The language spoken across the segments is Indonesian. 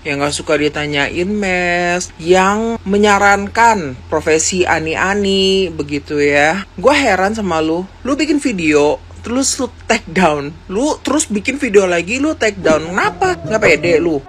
yang gak suka ditanyain mes, yang menyarankan profesi ani-ani begitu ya. Gue heran sama lu bikin video terus lu take down, lu terus bikin video lagi lu take down, kenapa? Gak pede lu?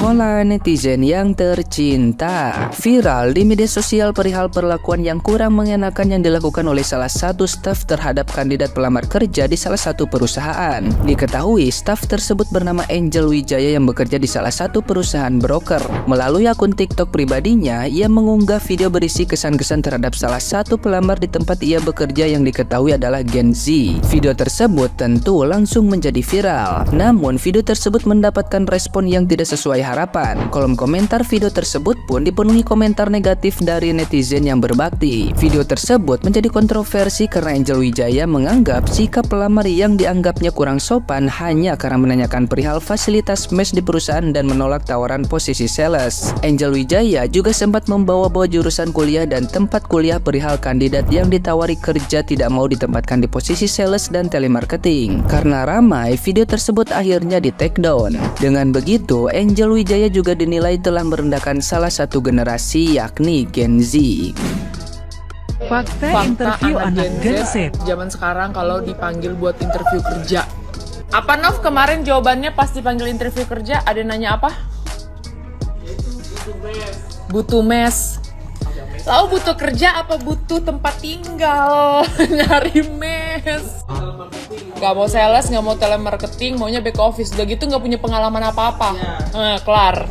Hola netizen yang tercinta. Viral di media sosial perihal perlakuan yang kurang mengenakan yang dilakukan oleh salah satu staf terhadap kandidat pelamar kerja di salah satu perusahaan. Diketahui staf tersebut bernama Angel Wijaya yang bekerja di salah satu perusahaan broker. Melalui akun TikTok pribadinya, ia mengunggah video berisi kesan-kesan terhadap salah satu pelamar di tempat ia bekerja yang diketahui adalah Gen Z. Video tersebut tentu langsung menjadi viral. Namun video tersebut mendapatkan respon yang tidak sesuai harapan. Kolom komentar video tersebut pun dipenuhi komentar negatif dari netizen yang berbakti. Video tersebut menjadi kontroversi karena Angel Wijaya menganggap sikap pelamar yang dianggapnya kurang sopan hanya karena menanyakan perihal fasilitas mes di perusahaan dan menolak tawaran posisi sales. Angel Wijaya juga sempat membawa-bawa jurusan kuliah dan tempat kuliah perihal kandidat yang ditawari kerja tidak mau ditempatkan di posisi sales dan telemarketing. Karena ramai, video tersebut akhirnya di take down. Dengan begitu, Angel Wijaya juga dinilai telah merendahkan salah satu generasi yakni Gen Z. Fakta interview anak Gen Z zaman sekarang kalau dipanggil buat interview kerja. Apa Nov kemarin jawabannya pas dipanggil interview kerja ada nanya apa? Butuh mes. Lalu butuh kerja apa butuh tempat tinggal? Nyari mes. Gak mau sales, gak mau telemarketing, maunya back office. Udah gitu gak punya pengalaman apa-apa. Kelar.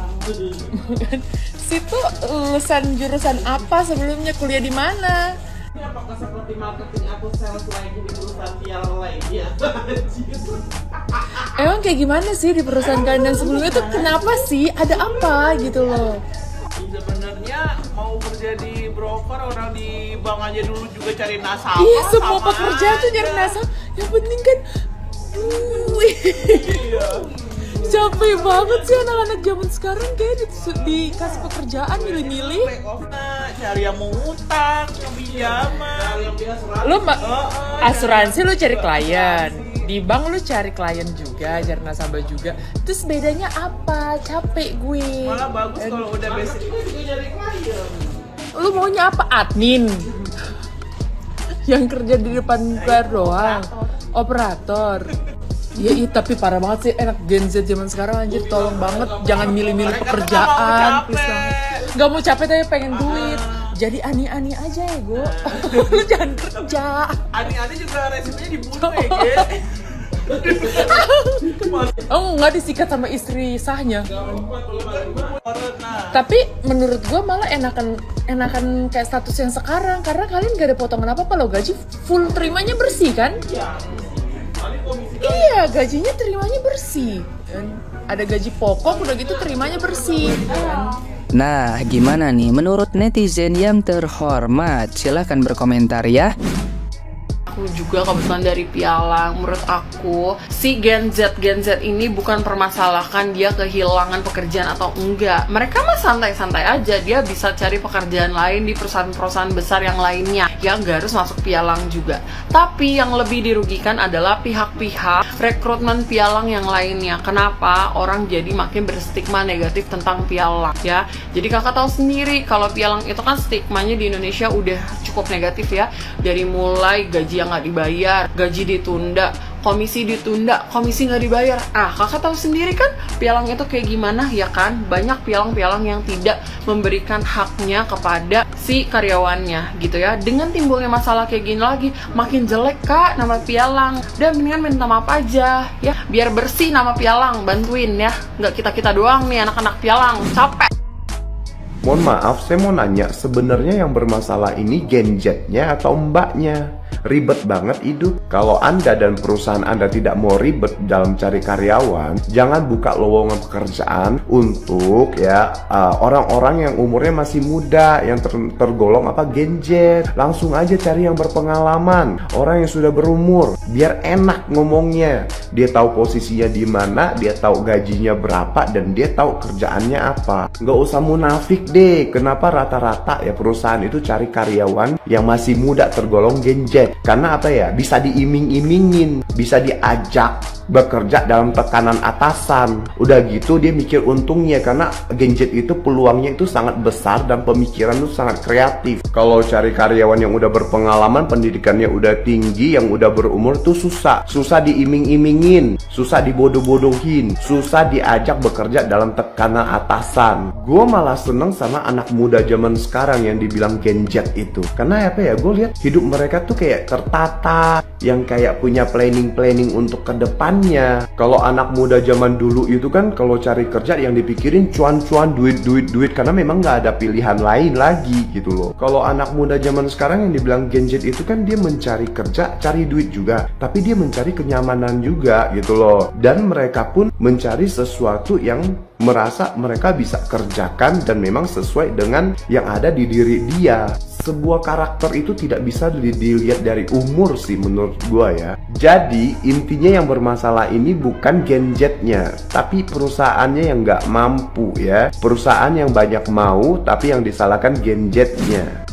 Situ lulusan jurusan apa sebelumnya, kuliah di mana? Ini apakah seperti marketing atau sales lagi di perusahaan piala lainnya? Emang kayak gimana sih di perusahaan kalian sebelumnya tuh kenapa sih? Ada apa gitu loh? Sebenarnya mau kerja di broker, orang di bank aja dulu juga cari nasabah. Iya, semua pekerjaan tuh nyari nasabah. Yang penting kan duit. Iya. Capek banget sih anak-anak zaman sekarang kayak dikasih pekerjaan milih-milih. Cari yang mau ngutang, yang pinjaman. Lu asuransi lu cari klien. Di bank lu cari klien juga, cari nasabah juga. Terus bedanya apa? Capek gue. Malah bagus kalau udah basic juga cari klien. Lu maunya apa? Admin. Yang kerja di depan layar doang. Operator. Iya, tapi parah banget sih enak Gen Z zaman sekarang anjir, tolong banget jangan milih-milih pekerjaan. Gak mau capek tapi pengen duit. Jadi ani-ani aja ya, Go. Lu jangan kerja. Ani-ani juga resepnya dibunuh ya, Gen. Oh, nggak disikat sama istri sahnya. Tapi menurut gue malah enakan kayak status yang sekarang, karena kalian gak ada potongan apa-apa loh, gaji full terimanya bersih kan? Iya, gajinya terimanya bersih. Ada gaji pokok, udah gitu terimanya bersih. Nah, gimana nih menurut netizen yang terhormat? Silahkan berkomentar ya. Aku juga kebetulan dari Pialang. Menurut aku si Gen Z ini bukan permasalahkan dia kehilangan pekerjaan atau enggak. Mereka mah santai-santai aja, dia bisa cari pekerjaan lain di perusahaan-perusahaan besar yang lainnya yang nggak harus masuk Pialang juga. Tapi yang lebih dirugikan adalah pihak-pihak rekrutmen Pialang yang lainnya. Kenapa orang jadi makin berstigma negatif tentang Pialang ya? Jadi kakak tahu sendiri kalau Pialang itu kan stigmanya di Indonesia udah cukup negatif ya. Dari mulai gaji yang nggak dibayar, gaji ditunda, komisi ditunda, komisi nggak dibayar. Kakak tahu sendiri kan Pialang itu kayak gimana ya kan? Banyak pialang-pialang yang tidak memberikan haknya kepada si karyawannya gitu ya. Dengan timbulnya masalah kayak gini lagi, makin jelek kak nama Pialang. Udah mendingan minta maaf aja ya, biar bersih nama Pialang, bantuin ya. Nggak kita doang nih anak-anak Pialang, capek. Mohon maaf, saya mau nanya, sebenarnya yang bermasalah ini Gen Z-nya atau mbaknya? Ribet banget hidup. Kalau Anda dan perusahaan Anda tidak mau ribet dalam cari karyawan, jangan buka lowongan pekerjaan untuk orang-orang yang umurnya masih muda, yang tergolong Gen Z. Langsung aja cari yang berpengalaman, orang yang sudah berumur, biar enak ngomongnya. Dia tahu posisinya di mana, dia tahu gajinya berapa, dan dia tahu kerjaannya apa. Nggak usah munafik deh. Kenapa rata-rata ya perusahaan itu cari karyawan yang masih muda tergolong Gen Z? Karena bisa diiming-imingin, bisa diajak bekerja dalam tekanan atasan. Udah gitu dia mikir untungnya, karena Gen Z itu peluangnya itu sangat besar dan pemikiran itu sangat kreatif. Kalau cari karyawan yang udah berpengalaman, pendidikannya udah tinggi, yang udah berumur tuh susah diiming-imingin, susah dibodoh-bodohin, susah diajak bekerja dalam tekanan atasan. Gue malah seneng sama anak muda zaman sekarang yang dibilang Gen Z itu, karena apa ya, gue lihat hidup mereka tuh kayak tertata, yang kayak punya planning untuk kedepannya. Kalau anak muda zaman dulu itu kan kalau cari kerja yang dipikirin cuan-cuan, duit, karena memang nggak ada pilihan lain lagi gitu loh. Kalau anak muda zaman sekarang yang dibilang Gen Z itu kan dia mencari kerja, cari duit juga, tapi dia mencari kenyamanan juga gitu loh. Dan mereka pun mencari sesuatu yang merasa mereka bisa kerjakan dan memang sesuai dengan yang ada di diri dia. Sebuah karakter itu tidak bisa dilihat dari umur sih menurut gua ya. Jadi intinya yang bermasalah ini bukan Gen Z-nya, tapi perusahaannya yang nggak mampu ya. Perusahaan yang banyak mau, tapi yang disalahkan Gen Z-nya.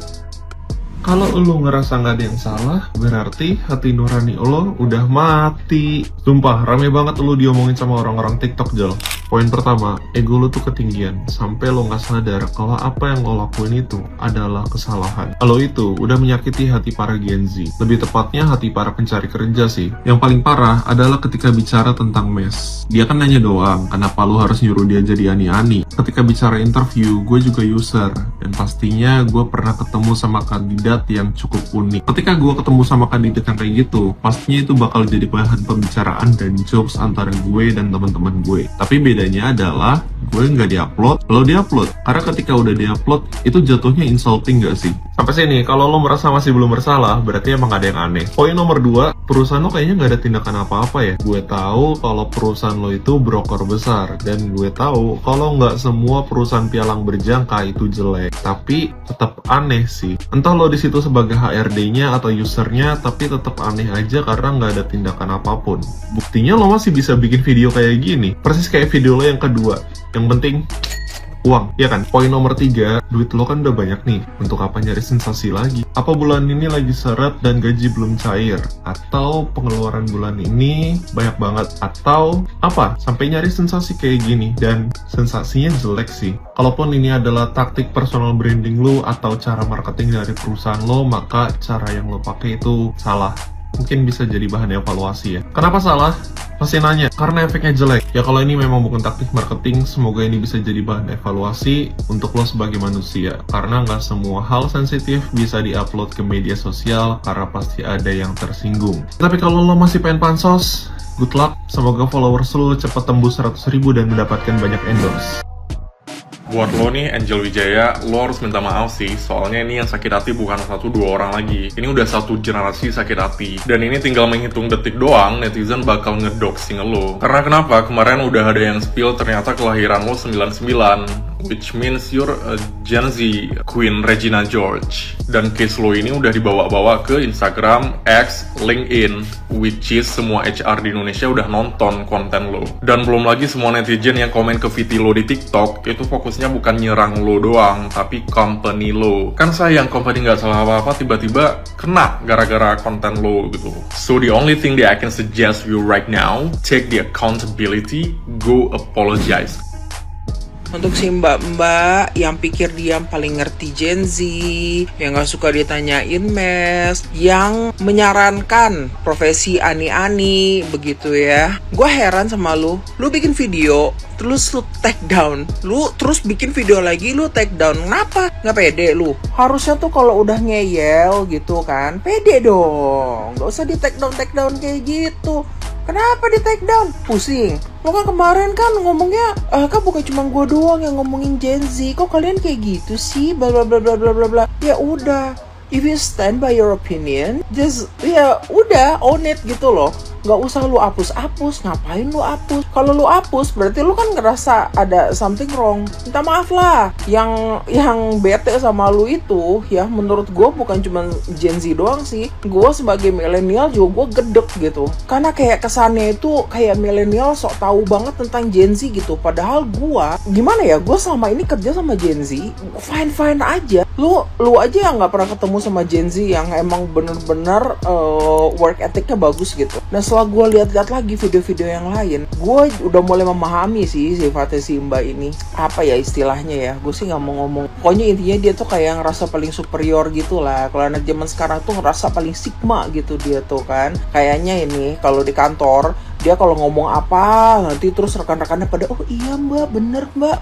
Kalau lo ngerasa nggak ada yang salah, berarti hati nurani lo udah mati. Sumpah, rame banget lo diomongin sama orang-orang TikTok, Jel. Poin pertama, ego lo tuh ketinggian, sampai lo nggak sadar kalau apa yang lo lakuin itu adalah kesalahan. Kalau itu udah menyakiti hati para Gen Z, lebih tepatnya hati para pencari kerja sih. Yang paling parah adalah ketika bicara tentang mes. Dia kan nanya doang, kenapa lo harus nyuruh dia jadi ani-ani? Ketika bicara interview, gue juga user, dan pastinya gue pernah ketemu sama kandidat yang cukup unik. Ketika gue ketemu sama kandidat yang kayak gitu, pastinya itu bakal jadi bahan pembicaraan dan jokes antara gue dan teman-teman gue. Tapi bedanya adalah gue nggak diupload, lo diupload. Karena ketika udah diupload, itu jatuhnya insulting gak sih? Sampai sini, kalau lo merasa masih belum bersalah, berarti emang ada yang aneh. Poin nomor 2, perusahaan lo kayaknya nggak ada tindakan apa-apa ya. Gue tahu kalau perusahaan lo itu broker besar, dan gue tahu kalau nggak semua perusahaan pialang berjangka itu jelek. Tapi tetap aneh sih. Entah lo di situ sebagai HRD-nya atau usernya, tapi tetap aneh aja karena nggak ada tindakan apapun. Buktinya lo masih bisa bikin video kayak gini, persis kayak video lo yang kedua. Yang penting uang, ya kan? Poin nomor 3, duit lo kan udah banyak nih, untuk apa nyari sensasi lagi? Apa bulan ini lagi seret dan gaji belum cair? Atau pengeluaran bulan ini banyak banget? Atau apa? Sampai nyari sensasi kayak gini, dan sensasinya jelek sih. Kalaupun ini adalah taktik personal branding lo atau cara marketing dari perusahaan lo, maka cara yang lo pakai itu salah. Mungkin bisa jadi bahan evaluasi ya. Kenapa salah? Pasti nanya, karena efeknya jelek. Ya kalau ini memang bukan taktik marketing, semoga ini bisa jadi bahan evaluasi untuk lo sebagai manusia. Karena nggak semua hal sensitif bisa diupload ke media sosial, karena pasti ada yang tersinggung. Tapi kalau lo masih pengen pansos, good luck. Semoga followers lo cepat tembus 100.000 dan mendapatkan banyak endorse. Buat lo nih, Angel Wijaya, lo harus minta maaf sih, soalnya ini yang sakit hati bukan 1-2 orang lagi. Ini udah 1 generasi sakit hati. Dan ini tinggal menghitung detik doang, netizen bakal ngedoxing lo. Karena kenapa? Kemarin udah ada yang spill ternyata kelahiran lo 99. Which means you're a Gen Z Queen Regina George. Dan case lo ini udah dibawa-bawa ke Instagram, X, LinkedIn, which is semua HR di Indonesia udah nonton konten lo. Dan belum lagi semua netizen yang komen ke VT lo di TikTok, itu fokusnya bukan nyerang lo doang, tapi company lo. Kan sayang company nggak salah apa-apa tiba-tiba kena gara-gara konten lo gitu. So the only thing that I can suggest you right now, take the accountability, go apologize. Untuk si mbak-mbak yang pikir dia paling ngerti Gen Z, yang gak suka ditanyain mes, yang menyarankan profesi ani-ani, begitu ya. Gue heran sama lu bikin video, terus lu take down, lu terus bikin video lagi, lu take down. Kenapa? Gak pede lu? Harusnya tuh kalau udah ngeyel gitu kan, pede dong. Gak usah di take down kayak gitu. Kenapa di take down? Pusing. Lo kan kemarin kan ngomongnya, kan bukan cuma gue doang yang ngomongin Gen Z. Kok kalian kayak gitu sih? Bla bla bla bla bla bla bla. Ya udah, if you stand by your opinion, just ya udah own it gitu loh. Gak usah lu hapus-hapus. Ngapain lu hapus? Kalau lu hapus berarti lu kan ngerasa ada something wrong. Minta maaf lah. Yang bete sama lu itu ya, menurut gue bukan cuma Gen Z doang sih. Gue sebagai milenial juga gue gedek gitu. Karena kayak kesannya itu kayak milenial sok tahu banget tentang Gen Z gitu. Padahal gue gimana ya, gue selama ini kerja sama Gen Z fine aja. Lu aja yang nggak pernah ketemu sama Gen Z yang emang bener-bener work ethicnya bagus gitu. Nah setelah gue lihat-lihat lagi video-video yang lain, gue udah mulai memahami sih sifatnya si Mbak ini. Apa ya istilahnya ya, gue sih nggak mau ngomong. Pokoknya intinya dia tuh kayak ngerasa paling superior gitu lah. Kalau anak zaman sekarang tuh ngerasa paling sigma gitu dia tuh kan. Kayaknya ini kalau di kantor, dia kalau ngomong apa nanti terus rekan-rekannya pada oh iya mbak,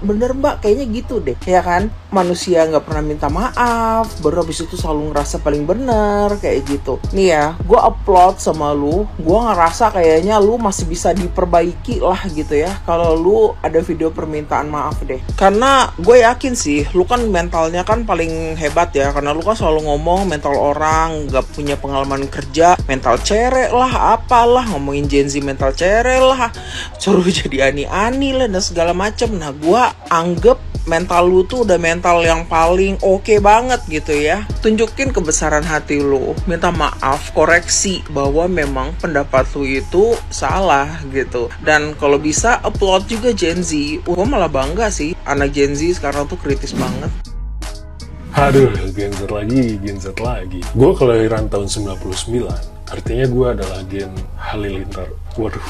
bener mbak, kayaknya gitu deh ya kan. Manusia nggak pernah minta maaf, baru habis itu selalu ngerasa paling bener kayak gitu. Nih ya, gue upload sama lu, gue ngerasa kayaknya lu masih bisa diperbaiki lah gitu ya kalau lu ada video permintaan maaf deh. Karena gue yakin sih lu kan mentalnya kan paling hebat ya, karena lu kan selalu ngomong mental orang nggak punya pengalaman kerja, mental cerek lah, apalah, ngomongin Gen Z mental cerek lah, suruh jadi ani-ani lah dan segala macem. Nah gue anggap mental lu tuh udah mental yang paling oke banget gitu ya. Tunjukin kebesaran hati lu, minta maaf, koreksi bahwa memang pendapat lu itu salah gitu. Dan kalau bisa upload juga Gen Z. Gue malah bangga sih, anak Gen Z sekarang tuh kritis banget. Aduh, Gen Z lagi. Gue kelahiran tahun 99, artinya gue adalah Gen Halilintar. Waduh,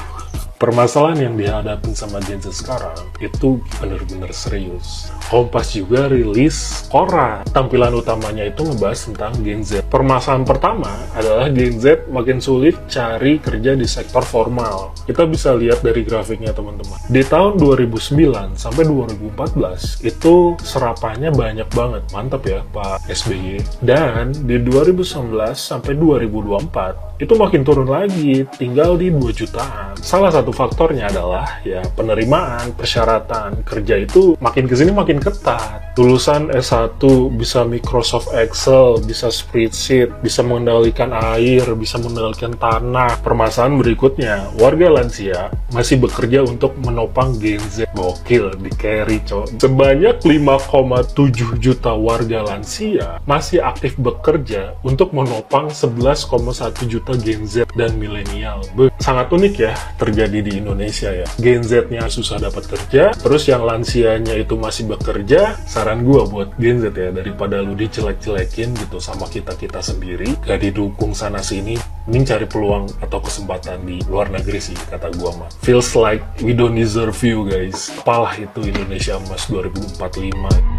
permasalahan yang dihadapin sama Gen Z sekarang itu bener-bener serius. Kompas juga rilis koran. Tampilan utamanya itu ngebahas tentang Gen Z. Permasalahan pertama adalah Gen Z makin sulit cari kerja di sektor formal. Kita bisa lihat dari grafiknya teman-teman. Di tahun 2009 sampai 2014 itu serapannya banyak banget. Mantap ya Pak SBY. Dan di 2019 sampai 2024 itu makin turun lagi, tinggal di 2 jutaan. Salah satu faktornya adalah ya penerimaan, persyaratan kerja itu makin kesini makin ketat. Lulusan S1 bisa Microsoft Excel, bisa spreadsheet, bisa mengendalikan air, bisa mengendalikan tanah. Permasalahan berikutnya, warga lansia masih bekerja untuk menopang Gen Z. Gokil, di carry cok. Sebanyak 5,7 juta warga lansia masih aktif bekerja untuk menopang 11,1 juta Gen Z dan milenial. Sangat unik ya terjadi di Indonesia ya. Gen Z-nya susah dapat kerja, terus yang lansianya itu masih bekerja. Saran gue buat Gen Z ya, daripada lu dicelek-celekin gitu sama kita-kita sendiri, gak didukung sana-sini, mending cari peluang atau kesempatan di luar negeri sih kata gue mah. Feels like we don't deserve you guys. Apalah itu Indonesia Emas 2045.